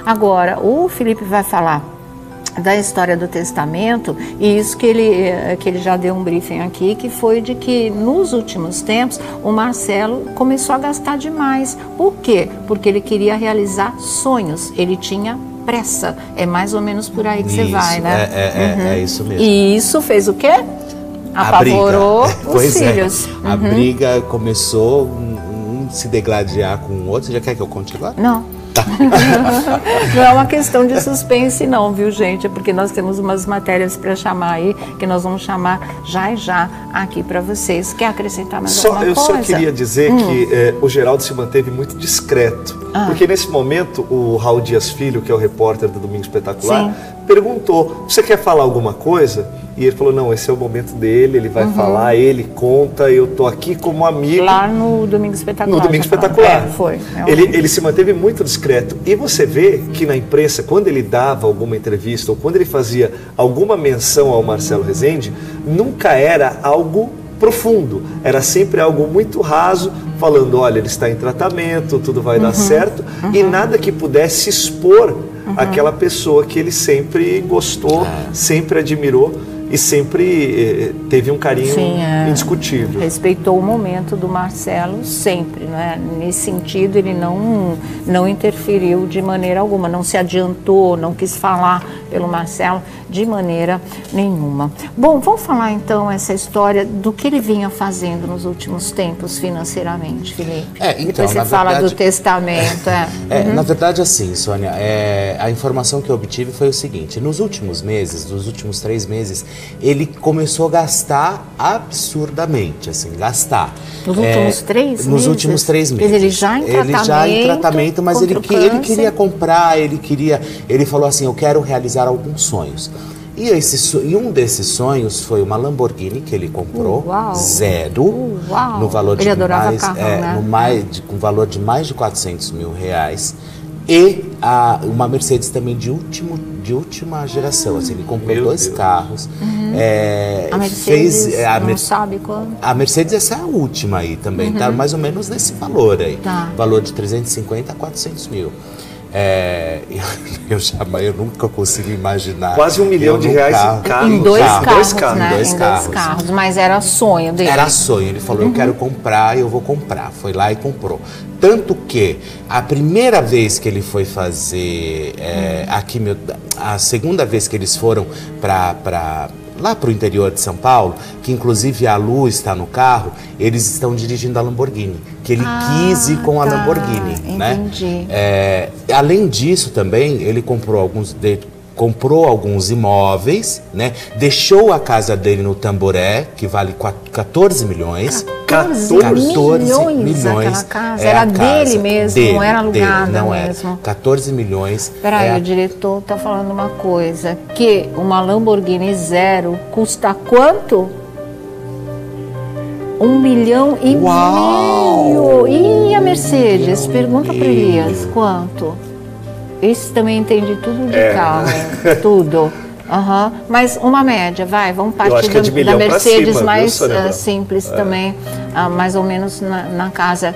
Agora, o Felipe vai falar da história do testamento, e isso que ele já deu um briefing aqui, que foi de que nos últimos tempos o Marcelo começou a gastar demais. Por quê? Porque ele queria realizar sonhos, ele tinha pressa. É mais ou menos por aí que você vai, né? É isso mesmo. E isso fez o quê? Apavorou os filhos. A briga começou um se degladiar com o outro. Você já quer que eu conte agora? Não. Não é uma questão de suspense não, viu, gente? É porque nós temos umas matérias para chamar aí, que nós vamos chamar já e já aqui para vocês. Quer acrescentar mais alguma coisa? Eu só queria dizer que o Geraldo se manteve muito discreto. Porque nesse momento o Raul Dias Filho, que é o repórter do Domingo Espetacular, perguntou, você quer falar alguma coisa? E ele falou, não, esse é o momento dele, ele vai falar, ele conta, eu tô aqui como amigo. Lá no Domingo Espetacular. No Domingo Espetacular. Foi. Ele se manteve muito discreto. E você vê que na imprensa, quando ele dava alguma entrevista, ou quando ele fazia alguma menção ao Marcelo Rezende, nunca era algo profundo. Era sempre algo muito raso, falando, olha, ele está em tratamento, tudo vai dar certo, e nada que pudesse expor aquela pessoa que ele sempre gostou, sempre admirou e sempre teve um carinho indiscutível. Respeitou o momento do Marcelo sempre, né? Nesse sentido, ele não interferiu de maneira alguma, não se adiantou, não quis falar pelo Marcelo de maneira nenhuma. Bom, vamos falar então essa história do que ele vinha fazendo nos últimos tempos financeiramente, Felipe. Então, depois você fala do testamento. Na verdade, assim, Sônia, a informação que eu obtive foi o seguinte: nos últimos 3 meses, ele começou a gastar absurdamente, assim, gastar. Nos últimos 3 meses? Nos últimos 3 meses. Ele já em tratamento, mas ele queria comprar, ele falou assim, eu quero realizar alguns sonhos. E um desses sonhos foi uma Lamborghini que ele comprou, zero, no valor de com valor de mais de 400 mil reais, e uma Mercedes também de última geração, assim, ele comprou 2 carros. A Mercedes, não sabe quando? A Mercedes, essa é a última aí também, tá mais ou menos nesse valor aí, valor de 350 a 400 mil. Eu nunca consigo imaginar. Quase R$1 milhão em carro. Em dois carros. Mas era sonho dele. Era sonho. Ele falou, eu quero comprar, eu vou comprar. Foi lá e comprou. Tanto que a primeira vez que ele foi fazer a segunda vez que eles foram lá para o interior de São Paulo, que inclusive a Lu está no carro, eles estão dirigindo a Lamborghini, que ele quis ir com a Lamborghini, entendi. né? Além disso também, ele comprou alguns imóveis, né? Deixou a casa dele no Tamboré, que vale 14 milhões. 14 milhões aquela casa. Era dele mesmo, não era alugada mesmo. 14 milhões. Peraí, o diretor está falando uma coisa, que uma Lamborghini zero custa quanto? 1,5 milhão. E a Mercedes? Pergunta para Elias, quanto? Esse também entende tudo de carro, tudo. Mas uma média, vamos partir da Mercedes cima, mais simples também, mais ou menos na casa.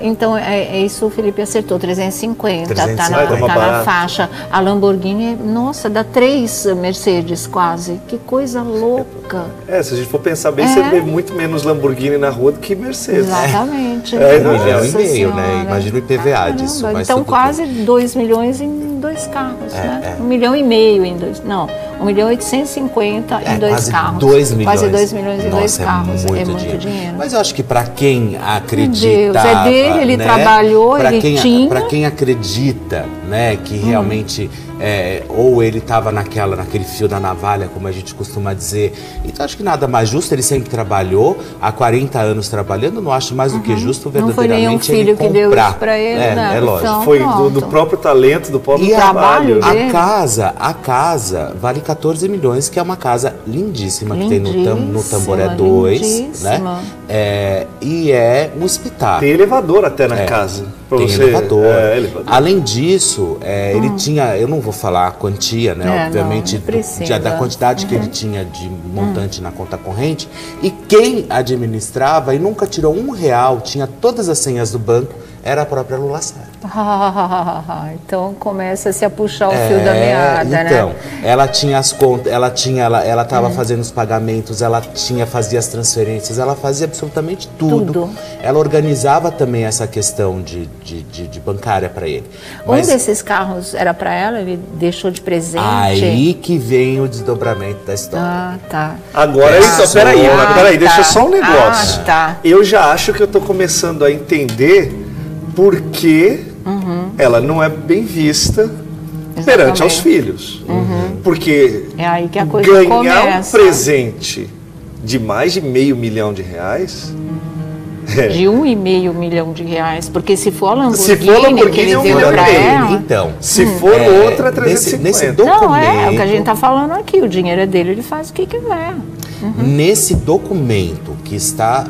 Então é isso, o Felipe acertou, 350, tá na faixa. A Lamborghini, nossa, dá 3 Mercedes quase, que coisa louca. Se a gente for pensar bem, você vê muito menos Lamborghini na rua do que Mercedes. Exatamente. 1,5 milhão, né? Imagina o IPVA disso. Então quase 2 milhões em 2 carros, né? 1,5 milhão em 2, não, 1.850.000 em 2 carros. 2 milhões. Quase 2 milhões em 2 carros. É muito dinheiro. Mas eu acho que para quem acredita, é dele, ele trabalhou, ele tinha. Para quem acredita, né, que realmente ou ele estava naquele fio da navalha, como a gente costuma dizer. Então acho que nada mais justo, ele sempre trabalhou, há 40 anos trabalhando, não acho mais do que justo verdadeiramente não foi nenhum filho que deu isso para ele, né? É lógico. Então, foi do próprio talento, do próprio trabalho. A casa vale 14 milhões, que é uma casa lindíssima que tem no Tamboré 2, né? E é um hospital. Tem elevador até na casa. Tem elevador. Além disso, ele tinha, eu não vou falar a quantia, né? Obviamente, da quantidade que ele tinha de montante na conta corrente. E quem administrava e nunca tirou R$1, tinha todas as senhas do banco, era a própria Lula Lacerda. Então começa-se a puxar o fio da meada, então, né? Ela tinha as contas, ela estava fazendo os pagamentos, fazia as transferências, ela fazia absolutamente tudo. Ela organizava também essa questão de bancária para ele. Mas, um desses carros era para ela, ele deixou de presente. Aí que vem o desdobramento da história. Ah, tá. Agora, então, peraí, deixa só um negócio. Eu já acho que eu tô começando a entender por que ela não é bem vista perante aos filhos. Porque é aí que a coisa ganhar começa. Um presente de mais de R$500 milhão, de R$1,5 milhão, porque se for a Lamborghini que ele deu para ela... Então, se for outra, 350. Nesse documento, não, é o que a gente está falando aqui, o dinheiro é dele, ele faz o que quiser. Nesse documento que estão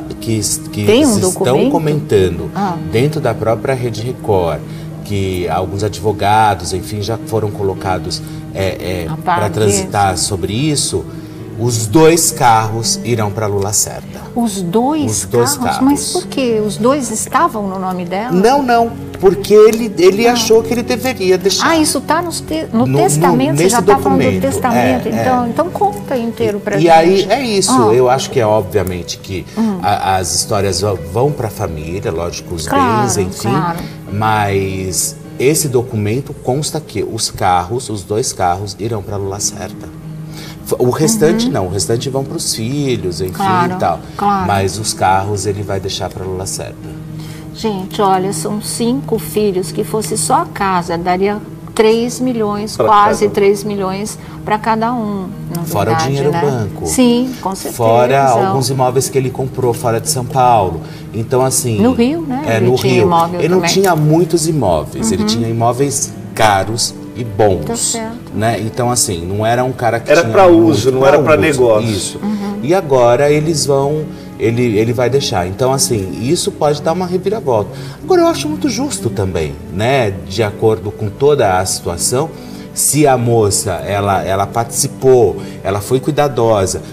comentando dentro da própria Rede Record, que alguns advogados, enfim, já foram colocados para transitar sobre isso, os 2 carros irão para Lula Lacerda. Os dois carros? Mas por quê? Os 2 estavam no nome dela? Não, porque ele achou que ele deveria deixar. Isso está no testamento? Você já está falando do testamento? Então conta inteiro para gente. E aí é isso, eu acho que é obviamente que as histórias vão para a família, lógico, os bens, enfim, mas esse documento consta que os 2 carros irão para Lula Lacerda. O restante não, o restante vão para os filhos, enfim e tal. Mas os carros ele vai deixar para Lula Lacerda. Gente, olha, são 5 filhos, que fosse só a casa, daria 3 milhões, quase 3 milhões para cada um. Fora o dinheiro do banco. Sim, com certeza. Fora alguns imóveis que ele comprou fora de São Paulo. Então, assim... No Rio, né? No Rio. Ele não tinha muitos imóveis, ele tinha imóveis caros e bons, tá certo. Né? Então, assim, não era um cara que era para uso, não era para negócio. Isso. E agora eles vão... Ele vai deixar. Então, assim, isso pode dar uma reviravolta. Agora, eu acho muito justo também, né? De acordo com toda a situação, se a moça, ela participou, ela foi cuidadosa,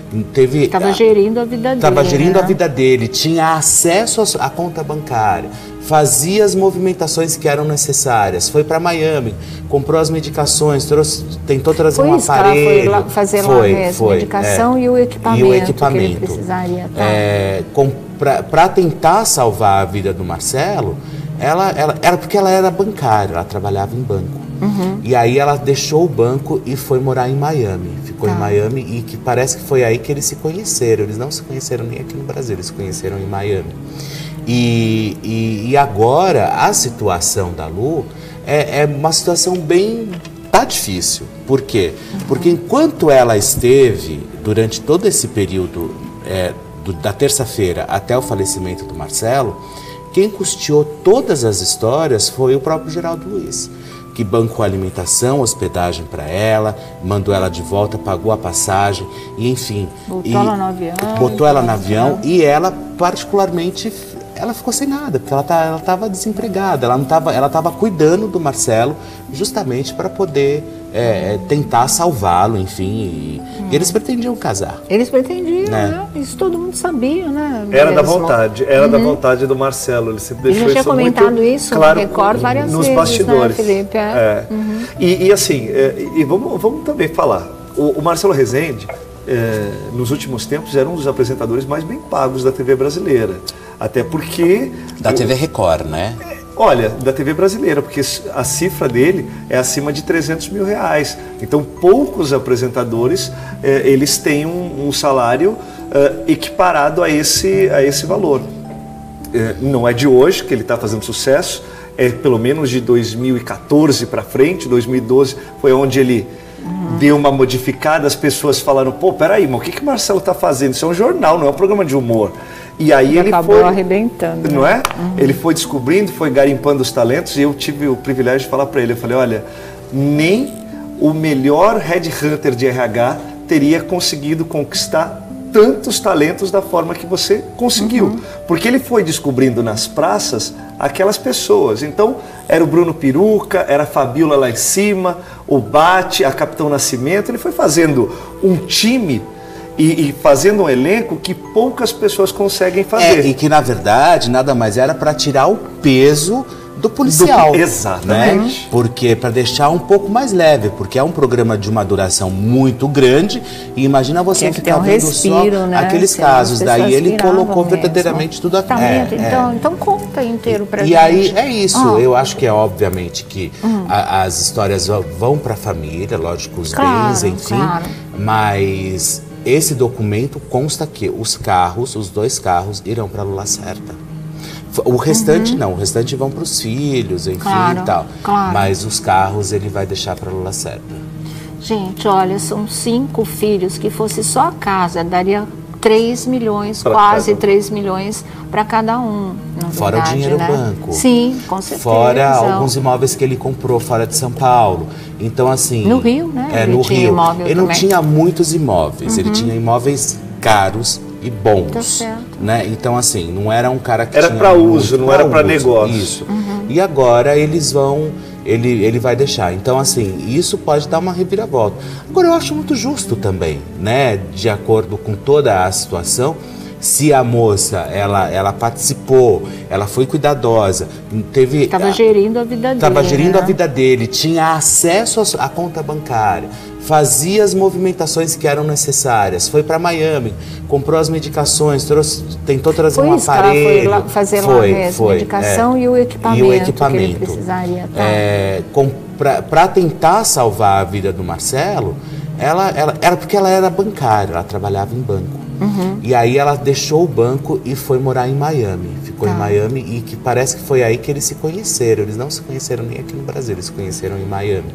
estava gerindo a vida dele. Estava gerindo a vida dele, tinha acesso à conta bancária, fazia as movimentações que eram necessárias, foi para Miami, comprou as medicações, tentou trazer um aparelho. Foi lá fazer lá mesmo, medicação e o equipamento que ele precisaria. Para tentar salvar a vida do Marcelo, porque ela era bancária, ela trabalhava em banco. E aí ela deixou o banco e foi morar em Miami. Ficou em Miami e que parece que foi aí que eles se conheceram. Eles não se conheceram nem aqui no Brasil, eles se conheceram em Miami. E agora a situação da Lu é uma situação bem... Tá difícil. Por quê? Porque enquanto ela esteve, durante todo esse período da terça-feira até o falecimento do Marcelo, quem custeou todas as histórias foi o próprio Geraldo Luiz, que bancou a alimentação, hospedagem para ela, mandou ela de volta, pagou a passagem, e enfim... Botou ela no avião e ela, particularmente, ela ficou sem nada, porque ela estava desempregada, ela estava cuidando do Marcelo justamente para poder tentar salvá-lo, enfim, e eles pretendiam casar. Eles pretendiam, né? Isso todo mundo sabia, né? Era da vontade do Marcelo, ele sempre deixou isso muito claro. Ele já tinha comentado isso no Record várias vezes, nos bastidores. Né, Felipe? E assim, vamos também falar, o Marcelo Rezende, nos últimos tempos, era um dos apresentadores mais bem pagos da TV brasileira. Até porque... Da TV Record, né? Olha, da TV brasileira, porque a cifra dele é acima de R$300 mil. Então, poucos apresentadores, eles têm um salário equiparado a esse valor. Não é de hoje que ele está fazendo sucesso, é pelo menos de 2014 para frente, 2012 foi onde ele... deu uma modificada, as pessoas falaram, pô, peraí, mas o que o Marcelo está fazendo? Isso é um jornal, não é um programa de humor. E aí ele acabou arrebentando. Não é? Ele foi descobrindo, foi garimpando os talentos, e eu tive o privilégio de falar para ele, eu falei, olha, nem o melhor headhunter de RH teria conseguido conquistar tantos talentos da forma que você conseguiu. Porque ele foi descobrindo nas praças aquelas pessoas. Então, era o Bruno Peruca, era a Fabiola lá em cima, o Bate, a Capitão Nascimento. Ele foi fazendo um time e fazendo um elenco que poucas pessoas conseguem fazer. E que, na verdade, nada mais era para tirar o peso do policial. Exatamente. Né? Porque para deixar um pouco mais leve, porque é um programa de uma duração muito grande e imagina você ficar vendo respiro, só aqueles casos. Daí ele colocou verdadeiramente tudo aqui. Então conta inteiro pra gente. E aí é isso, eu acho que é obviamente que as histórias vão para a família, lógico, os bens, enfim, mas esse documento consta que os 2 carros irão para Lula Certa. O restante não, o restante vão para os filhos, enfim e tal. Mas os carros ele vai deixar para Lula Certa. Gente, olha, são 5 filhos, que fosse só a casa, daria 3 milhões, quase 3 milhões para cada um. Fora o dinheiro no banco. Sim, com certeza. Fora alguns imóveis que ele comprou fora de São Paulo. Então, assim... No Rio, né? No Rio. Ele não tinha muitos imóveis, ele tinha imóveis caros e bons, tá certo. Né? Então, assim, não era um cara que era para uso, não era para negócio. Isso. E agora eles vão, ele vai deixar. Então, assim, isso pode dar uma reviravolta. Agora, eu acho muito justo também, né? De acordo com toda a situação, se a moça, ela participou, ela foi cuidadosa, estava gerindo a vida dele. Estava gerindo a vida dele, tinha acesso à conta bancária, fazia as movimentações que eram necessárias, foi para Miami, comprou as medicações, tentou trazer um aparelho. Foi lá fazer lá mesmo, medicação e o equipamento que ele precisaria. Para tentar salvar a vida do Marcelo, porque ela era bancária, ela trabalhava em banco. E aí ela deixou o banco e foi morar em Miami. Ficou em Miami e que parece que foi aí que eles se conheceram. Eles não se conheceram nem aqui no Brasil, eles se conheceram em Miami.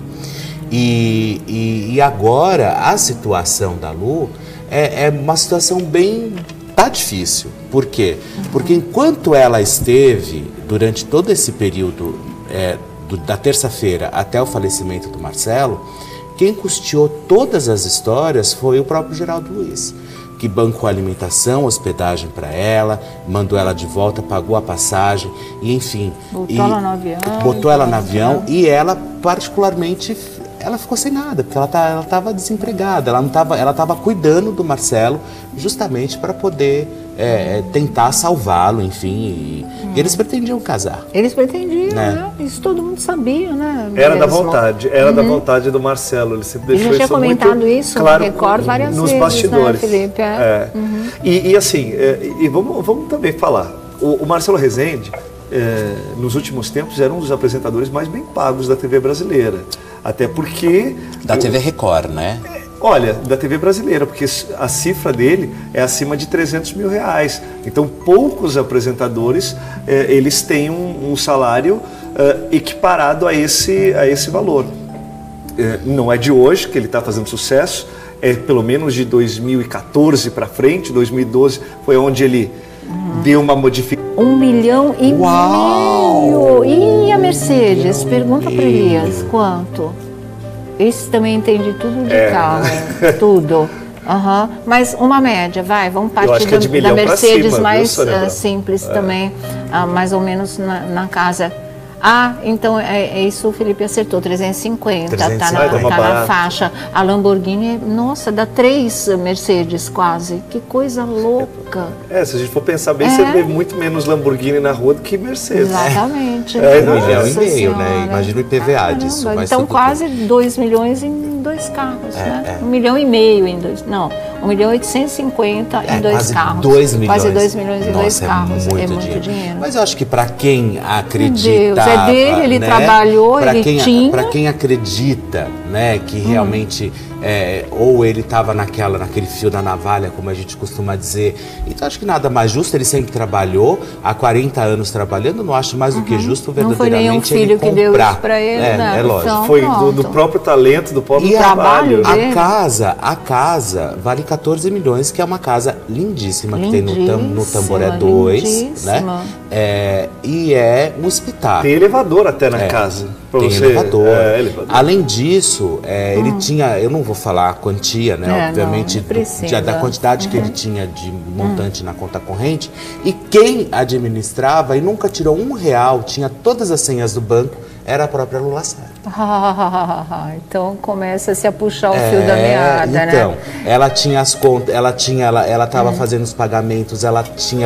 E agora a situação da Lu é uma situação bem... Tá difícil. Por quê? Porque enquanto ela esteve, durante todo esse período da terça-feira até o falecimento do Marcelo, quem custeou todas as histórias foi o próprio Geraldo Luiz, que bancou a alimentação, hospedagem para ela, mandou ela de volta, pagou a passagem, e enfim... Botou ela no avião e ela, particularmente, ela ficou sem nada, porque ela estava desempregada, ela estava cuidando do Marcelo justamente para poder tentar salvá-lo, enfim, e eles pretendiam casar. Eles pretendiam, né? Isso todo mundo sabia, né? Era da vontade do Marcelo, ele sempre deixou isso muito claro. Ele já tinha comentado isso no Record várias vezes, nos bastidores, né, Felipe? E assim, vamos também falar, o Marcelo Rezende, nos últimos tempos, era um dos apresentadores mais bem pagos da TV brasileira. Até porque... Da TV Record, né? Olha, da TV brasileira, porque a cifra dele é acima de 300 mil reais. Então, poucos apresentadores, eles têm um salário equiparado a esse valor. Não é de hoje que ele está fazendo sucesso, é pelo menos de 2014 para frente, 2012 foi onde ele deu uma modificação. 1,5 milhão. E a Mercedes? Pergunta para Elias, quanto? Esse também entende tudo de carro, tudo. Mas uma média, vamos partir da Mercedes cima, mais simples também, mais ou menos na casa. Então isso o Felipe acertou, 350, tá na faixa. A Lamborghini, nossa, dá 3 Mercedes quase, que coisa louca. Se a gente for pensar bem, você vê muito menos Lamborghini na rua do que Mercedes. Exatamente. 1,5 milhão, né? Imagina o IPVA disso. Então quase 2 milhões em 2 carros, né? 1,5 milhão em 2, não, 1.850.000 em 2 carros. 2 milhões. Quase 2 milhões em 2 carros, é muito dinheiro. Mas eu acho que para quem acredita... É dele, ele trabalhou, ele tinha. Para quem acredita, né, que realmente ou ele estava naquele fio da navalha, como a gente costuma dizer. Então acho que nada mais justo, ele sempre trabalhou, há 40 anos trabalhando, não acho mais do que justo verdadeiramente não foi nenhum filho que deu isso para ele, né? É lógico. Então, foi do próprio talento, do próprio trabalho. A casa vale 14 milhões, que é uma casa lindíssima que tem no Tamboré 2, né? E é um espetáculo. Tem elevador até na casa. Tem elevador. Além disso, ele tinha, eu não vou falar a quantia, né? Obviamente, da quantidade que ele tinha de montante na conta corrente. E quem administrava e nunca tirou R$1, tinha todas as senhas do banco, era a própria Lula Lacerda. Então começa-se a puxar o fio da meada, então, né? Ela tinha as contas, ela estava fazendo os pagamentos,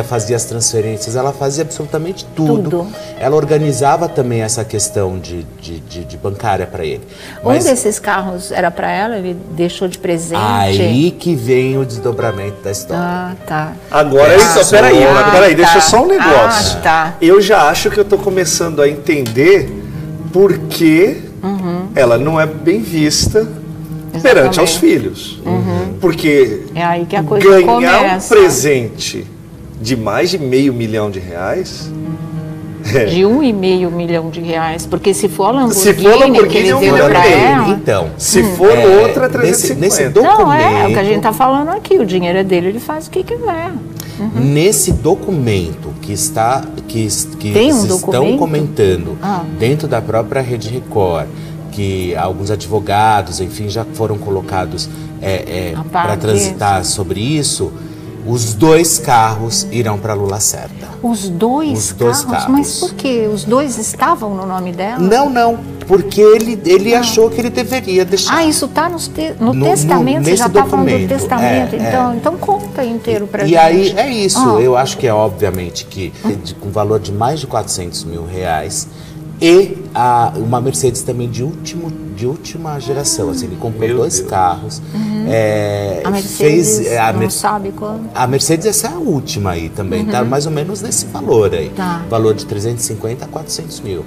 fazia as transferências, ela fazia absolutamente tudo. Ela organizava também essa questão de bancária para ele. Mas, um desses carros era para ela? Ele deixou de presente? Aí que vem o desdobramento da história. Ah, tá. Agora, então, peraí, deixa só um negócio. Tá. Eu já acho que eu tô começando a entender por que ela não é bem vista perante aos filhos. Porque é aí que a coisa ganhar começa. Um presente de mais de R$500 milhão, de R$1,5 milhão, porque se for a Lamborghini que ele deu para ela... Então, se for outra, 350. Nesse documento, não, é o que a gente está falando aqui, o dinheiro é dele, ele faz o que quiser. Nesse documento que estão comentando dentro da própria Rede Record, que alguns advogados, enfim, já foram colocados para transitar sobre isso, os 2 carros irão para Lula Lacerda. Os dois carros? Mas por quê? Os 2 estavam no nome dela? Não, porque ele achou que ele deveria deixar. Isso está no testamento? Você já está falando do testamento? Então conta inteiro para gente. E aí é isso, eu acho que é obviamente que com valor de mais de R$400 mil e uma Mercedes também de última geração, assim, ele comprou 2 carros. A Mercedes não sabe quando? A Mercedes, essa é a última aí também, tá mais ou menos nesse valor aí, valor de 350 a 400 mil.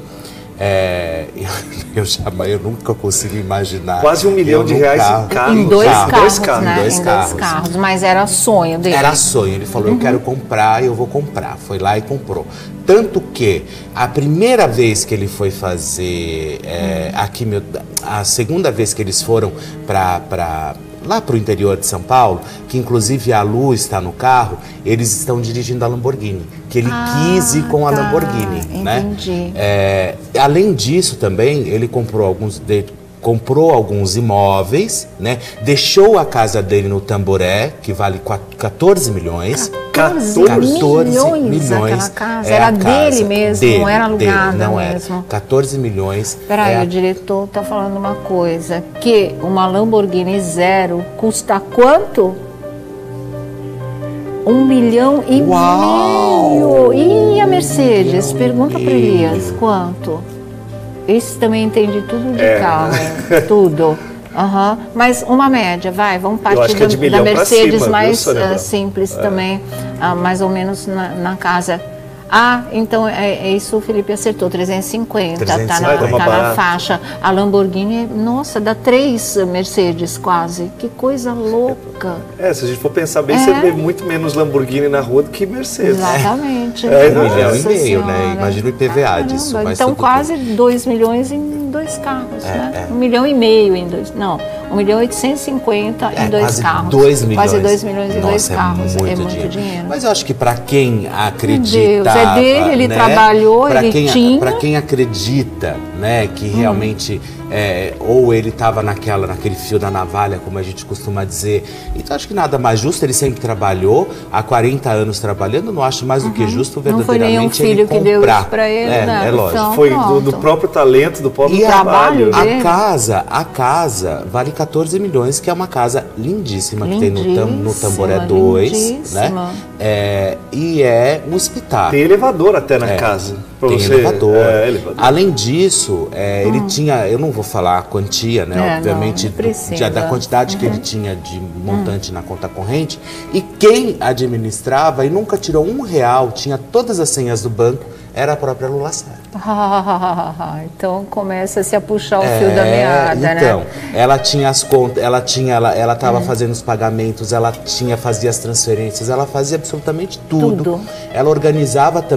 Eu nunca consigo imaginar. Quase R$1 milhão em carro. Em dois carros, mas era sonho dele. Era sonho, ele falou, eu quero comprar, eu vou comprar. Foi lá e comprou. Tanto que a primeira vez que ele foi fazer a segunda vez que eles foram lá para o interior de São Paulo, que inclusive a Lu está no carro, eles estão dirigindo a Lamborghini, que ele quis ir com a Lamborghini, entendi. né? Além disso também, ele comprou alguns imóveis, né? Deixou a casa dele no Tamboré, que vale 14 milhões. 14 milhões aquela casa. Era dele mesmo, não era alugada mesmo. 14 milhões. Peraí, o diretor está falando uma coisa, que uma Lamborghini zero custa quanto? R$1,5 milhão. E a Mercedes? Pergunta para Elias, quanto? Esse também entende tudo de carro, tudo. Mas uma média, vamos partir da Mercedes cima, mais simples também, mais ou menos na casa. Então isso o Felipe acertou, 350, tá na faixa. A Lamborghini, nossa, dá 3 Mercedes quase, que coisa louca. Se a gente for pensar bem, você vê muito menos Lamborghini na rua do que Mercedes. Exatamente. R$1,5 milhão, né? Imagina o IPVA disso. Então quase 2 milhões em 2 carros, né? R$1,5 milhão em 2, não, 1.850 em 2 carros. 2 milhões. Quase 2 milhões em 2 carros. É muito dinheiro. Mas eu acho que para quem acredita, é dele, ele trabalhou, ele tinha. Para quem acredita, né, que realmente ou ele estava naquele fio da navalha, como a gente costuma dizer. Então acho que nada mais justo, ele sempre trabalhou, há 40 anos trabalhando, não acho mais do que justo verdadeiramente não foi nenhum filho que deu isso para ele, né? É lógico. Então, foi do próprio talento, do próprio trabalho. A casa vale 14 milhões, que é uma casa lindíssima, que tem no Tamboré 2, né? E é um hospital. Tem elevador até na casa. Tem elevador. Além disso, ele tinha, eu não vou falar a quantia, né? Obviamente, da quantidade que ele tinha de montante na conta corrente. E quem administrava e nunca tirou R$1, tinha todas as senhas do banco, era a própria Lula Lacerda. Então começa-se a puxar o fio da meada, né? Então, ela tinha as contas, ela estava fazendo os pagamentos, fazia as transferências, ela fazia absolutamente tudo. Ela organizava também